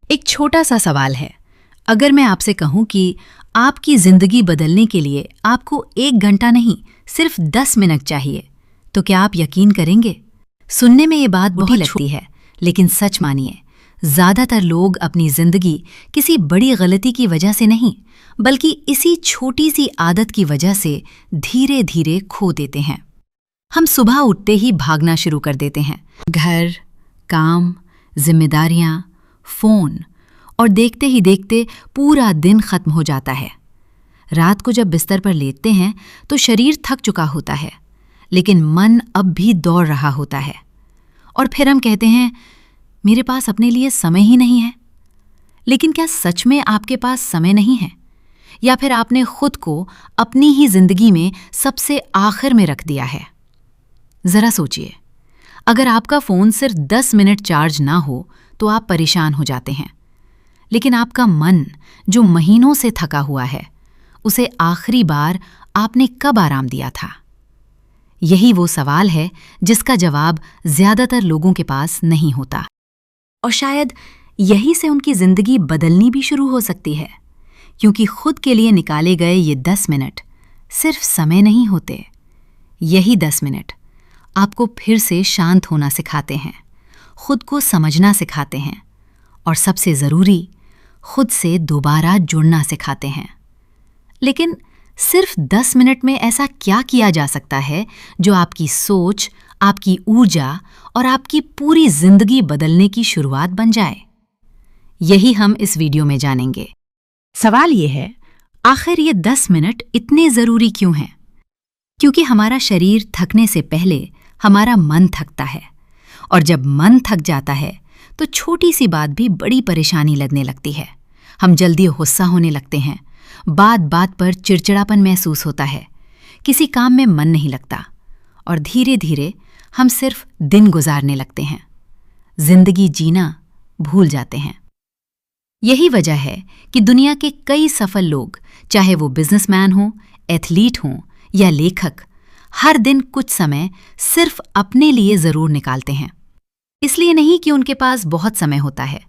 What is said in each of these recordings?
एक छोटा सा सवाल है। अगर मैं आपसे कहूं कि आपकी जिंदगी बदलने के लिए आपको 1 घंटा नहीं, सिर्फ 10 मिनट चाहिए, तो क्या आप यकीन करेंगे? सुनने में ये बात बुरी लगती है, लेकिन सच मानिए, ज्यादातर लोग अपनी जिंदगी किसी बड़ी गलती की वजह से नहीं, बल्कि इसी छोटी सी आदत की वजह से धीरे धीरे खो देते हैं। हम सुबह उठते ही भागना शुरू कर देते हैं, घर, काम, जिम्मेदारियां, फोन, और देखते ही देखते पूरा दिन खत्म हो जाता है। रात को जब बिस्तर पर लेटते हैं तो शरीर थक चुका होता है, लेकिन मन अब भी दौड़ रहा होता है। और फिर हम कहते हैं, मेरे पास अपने लिए समय ही नहीं है। लेकिन क्या सच में आपके पास समय नहीं है, या फिर आपने खुद को अपनी ही जिंदगी में सबसे आखिर में रख दिया है? जरा सोचिए, अगर आपका फोन सिर्फ 10 मिनट चार्ज ना हो तो आप परेशान हो जाते हैं, लेकिन आपका मन जो महीनों से थका हुआ है, उसे आखिरी बार आपने कब आराम दिया था? यही वो सवाल है जिसका जवाब ज्यादातर लोगों के पास नहीं होता, और शायद यही से उनकी जिंदगी बदलनी भी शुरू हो सकती है, क्योंकि खुद के लिए निकाले गए ये 10 मिनट सिर्फ समय नहीं होते। यही 10 मिनट आपको फिर से शांत होना सिखाते हैं, खुद को समझना सिखाते हैं, और सबसे ज़रूरी, खुद से दोबारा जुड़ना सिखाते हैं। लेकिन सिर्फ 10 मिनट में ऐसा क्या किया जा सकता है जो आपकी सोच, आपकी ऊर्जा और आपकी पूरी जिंदगी बदलने की शुरुआत बन जाए? यही हम इस वीडियो में जानेंगे। सवाल ये है, आखिर ये 10 मिनट इतने ज़रूरी क्यों हैं? क्योंकि हमारा शरीर थकने से पहले हमारा मन थकता है, और जब मन थक जाता है तो छोटी सी बात भी बड़ी परेशानी लगने लगती है। हम जल्दी गुस्सा होने लगते हैं, बात बात पर चिड़चिड़ापन महसूस होता है, किसी काम में मन नहीं लगता, और धीरे धीरे हम सिर्फ दिन गुजारने लगते हैं, जिंदगी जीना भूल जाते हैं। यही वजह है कि दुनिया के कई सफल लोग, चाहे वो बिजनेसमैन हों, एथलीट हों या लेखक, हर दिन कुछ समय सिर्फ अपने लिए जरूर निकालते हैं। इसलिए नहीं कि उनके पास बहुत समय होता है,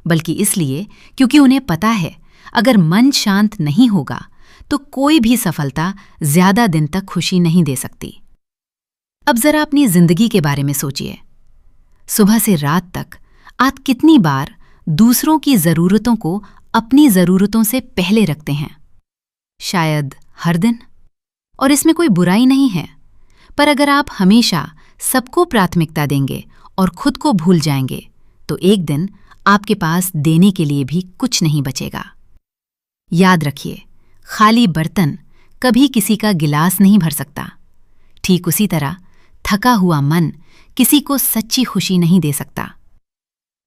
बल्कि इसलिए क्योंकि उन्हें पता है, अगर मन शांत नहीं होगा तो कोई भी सफलता ज्यादा दिन तक खुशी नहीं दे सकती। अब जरा अपनी जिंदगी के बारे में सोचिए। सुबह से रात तक आप कितनी बार दूसरों की जरूरतों को अपनी जरूरतों से पहले रखते हैं? शायद हर दिन। और इसमें कोई बुराई नहीं है, पर अगर आप हमेशा सबको प्राथमिकता देंगे और खुद को भूल जाएंगे तो एक दिन आपके पास देने के लिए भी कुछ नहीं बचेगा। याद रखिए, खाली बर्तन कभी किसी का गिलास नहीं भर सकता। ठीक उसी तरह थका हुआ मन किसी को सच्ची खुशी नहीं दे सकता।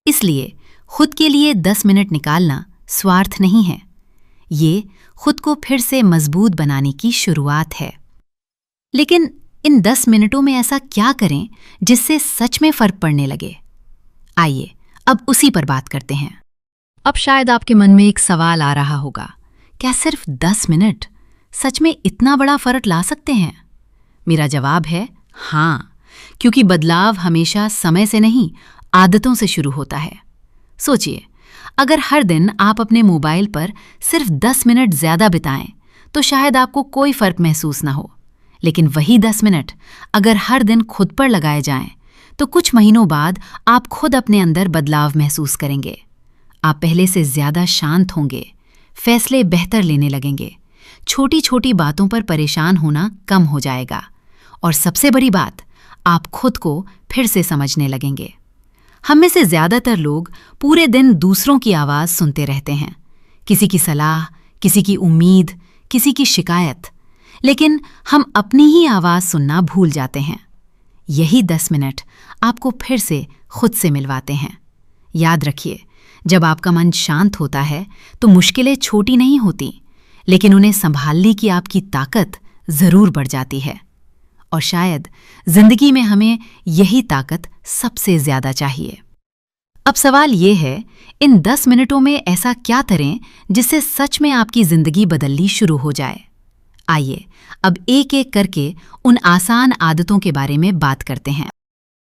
इसलिए खुद के लिए 10 मिनट निकालना स्वार्थ नहीं है, ये खुद को फिर से मजबूत बनाने की शुरुआत है। लेकिन इन 10 मिनटों में ऐसा क्या करें जिससे सच में फर्क पड़ने लगे? आइए अब उसी पर बात करते हैं। अब शायद आपके मन में एक सवाल आ रहा होगा, क्या सिर्फ 10 मिनट सच में इतना बड़ा फर्क ला सकते हैं? मेरा जवाब है हाँ, क्योंकि बदलाव हमेशा समय से नहीं, आदतों से शुरू होता है। सोचिए, अगर हर दिन आप अपने मोबाइल पर सिर्फ 10 मिनट ज्यादा बिताएं तो शायद आपको कोई फर्क महसूस ना हो, लेकिन वही 10 मिनट अगर हर दिन खुद पर लगाए जाएं तो कुछ महीनों बाद आप खुद अपने अंदर बदलाव महसूस करेंगे। आप पहले से ज्यादा शांत होंगे, फैसले बेहतर लेने लगेंगे, छोटी छोटी बातों पर परेशान होना कम हो जाएगा, और सबसे बड़ी बात, आप खुद को फिर से समझने लगेंगे। हम में से ज्यादातर लोग पूरे दिन दूसरों की आवाज सुनते रहते हैं, किसी की सलाह, किसी की उम्मीद, किसी की शिकायत, लेकिन हम अपनी ही आवाज सुनना भूल जाते हैं। यही 10 मिनट आपको फिर से खुद से मिलवाते हैं। याद रखिए, जब आपका मन शांत होता है तो मुश्किलें छोटी नहीं होती, लेकिन उन्हें संभालने की आपकी ताकत जरूर बढ़ जाती है। और शायद जिंदगी में हमें यही ताकत सबसे ज्यादा चाहिए। अब सवाल ये है, इन 10 मिनटों में ऐसा क्या करें जिससे सच में आपकी जिंदगी बदलनी शुरू हो जाए? आइए अब एक एक करके उन आसान आदतों के बारे में बात करते हैं।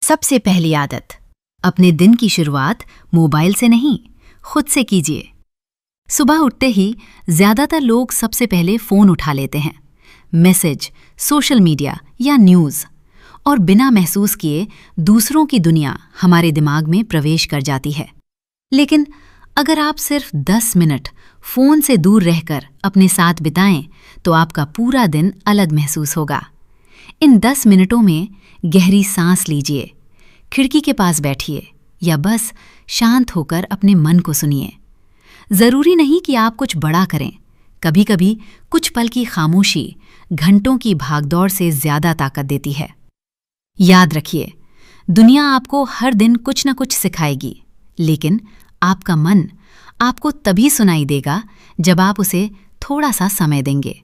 सबसे पहली आदत, अपने दिन की शुरुआत मोबाइल से नहीं, खुद से कीजिए। सुबह उठते ही ज्यादातर लोग सबसे पहले फोन उठा लेते हैं, मैसेज, सोशल मीडिया या न्यूज़, और बिना महसूस किए दूसरों की दुनिया हमारे दिमाग में प्रवेश कर जाती है। लेकिन अगर आप सिर्फ 10 मिनट फोन से दूर रहकर अपने साथ बिताएं तो आपका पूरा दिन अलग महसूस होगा। इन 10 मिनटों में गहरी सांस लीजिए, खिड़की के पास बैठिए या बस शांत होकर अपने मन को सुनिए। जरूरी नहीं कि आप कुछ बड़ा करें, कभी कभी कुछ पल की खामोशी घंटों की भागदौड़ से ज्यादा ताकत देती है। याद रखिए, दुनिया आपको हर दिन कुछ न कुछ सिखाएगी, लेकिन आपका मन आपको तभी सुनाई देगा जब आप उसे थोड़ा सा समय देंगे।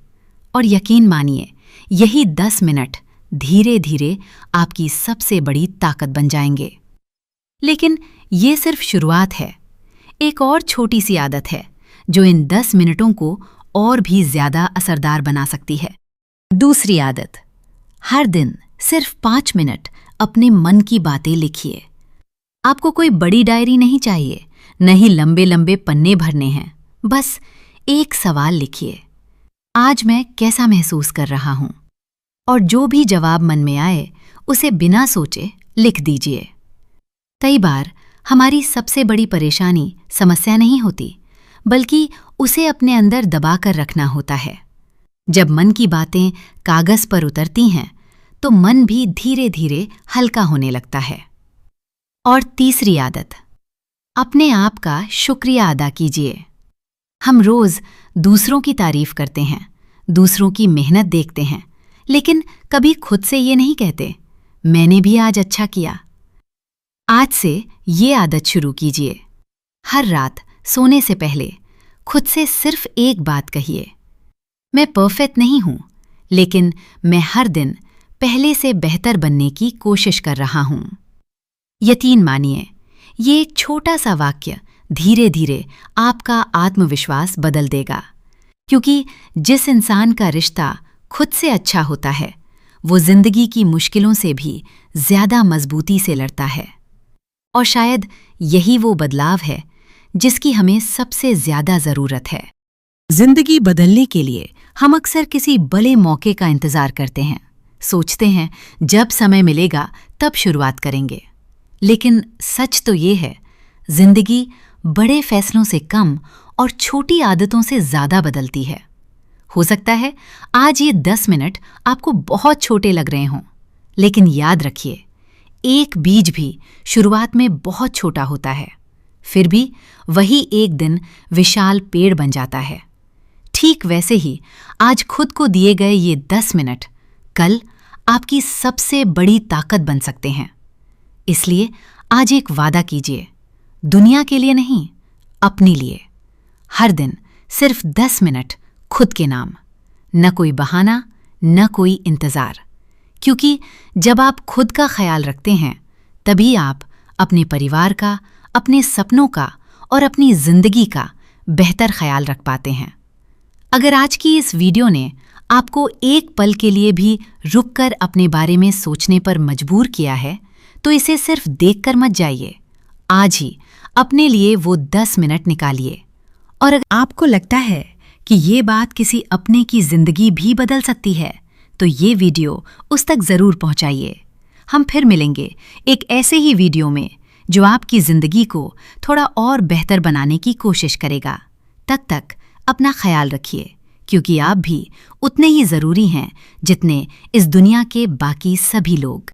और यकीन मानिए, यही 10 मिनट धीरे धीरे आपकी सबसे बड़ी ताकत बन जाएंगे। लेकिन ये सिर्फ शुरुआत है। एक और छोटी सी आदत है जो इन 10 मिनटों को और भी ज्यादा असरदार बना सकती है। दूसरी आदत, हर दिन सिर्फ 5 मिनट अपने मन की बातें लिखिए। आपको कोई बड़ी डायरी नहीं चाहिए, नहीं लंबे लंबे पन्ने भरने हैं, बस एक सवाल लिखिए, आज मैं कैसा महसूस कर रहा हूं, और जो भी जवाब मन में आए उसे बिना सोचे लिख दीजिए। कई बार हमारी सबसे बड़ी परेशानी समस्या नहीं होती, बल्कि उसे अपने अंदर दबाकर रखना होता है। जब मन की बातें कागज पर उतरती हैं तो मन भी धीरे धीरे हल्का होने लगता है। और तीसरी आदत, अपने आप का शुक्रिया अदा कीजिए। हम रोज दूसरों की तारीफ करते हैं, दूसरों की मेहनत देखते हैं, लेकिन कभी खुद से ये नहीं कहते, मैंने भी आज अच्छा किया। आज से ये आदत शुरू कीजिए। हर रात सोने से पहले खुद से सिर्फ एक बात कहिए, मैं परफेक्ट नहीं हूं, लेकिन मैं हर दिन पहले से बेहतर बनने की कोशिश कर रहा हूं। यकीन मानिए, ये एक छोटा सा वाक्य धीरे धीरे आपका आत्मविश्वास बदल देगा, क्योंकि जिस इंसान का रिश्ता खुद से अच्छा होता है वो जिंदगी की मुश्किलों से भी ज्यादा मजबूती से लड़ता है। और शायद यही वो बदलाव है जिसकी हमें सबसे ज्यादा जरूरत है। जिंदगी बदलने के लिए हम अक्सर किसी बड़े मौके का इंतजार करते हैं, सोचते हैं जब समय मिलेगा तब शुरुआत करेंगे। लेकिन सच तो ये है, जिंदगी बड़े फैसलों से कम और छोटी आदतों से ज्यादा बदलती है। हो सकता है आज ये 10 मिनट आपको बहुत छोटे लग रहे हों, लेकिन याद रखिए, एक बीज भी शुरुआत में बहुत छोटा होता है, फिर भी वही एक दिन विशाल पेड़ बन जाता है। ठीक वैसे ही आज खुद को दिए गए ये 10 मिनट कल आपकी सबसे बड़ी ताकत बन सकते हैं। इसलिए आज एक वादा कीजिए, दुनिया के लिए नहीं, अपने लिए। हर दिन सिर्फ 10 मिनट खुद के नाम, न कोई बहाना, न कोई इंतजार। क्योंकि जब आप खुद का ख्याल रखते हैं तभी आप अपने परिवार का, अपने सपनों का और अपनी जिंदगी का बेहतर ख्याल रख पाते हैं। अगर आज की इस वीडियो ने आपको एक पल के लिए भी रुककर अपने बारे में सोचने पर मजबूर किया है तो इसे सिर्फ देखकर मत जाइए। आज ही अपने लिए वो 10 मिनट निकालिए। और अगर आपको लगता है कि ये बात किसी अपने की जिंदगी भी बदल सकती है तो ये वीडियो उस तक जरूर पहुंचाइए। हम फिर मिलेंगे एक ऐसे ही वीडियो में जो आपकी जिंदगी को थोड़ा और बेहतर बनाने की कोशिश करेगा। तब तक अपना ख्याल रखिए, क्योंकि आप भी उतने ही जरूरी हैं जितने इस दुनिया के बाकी सभी लोग।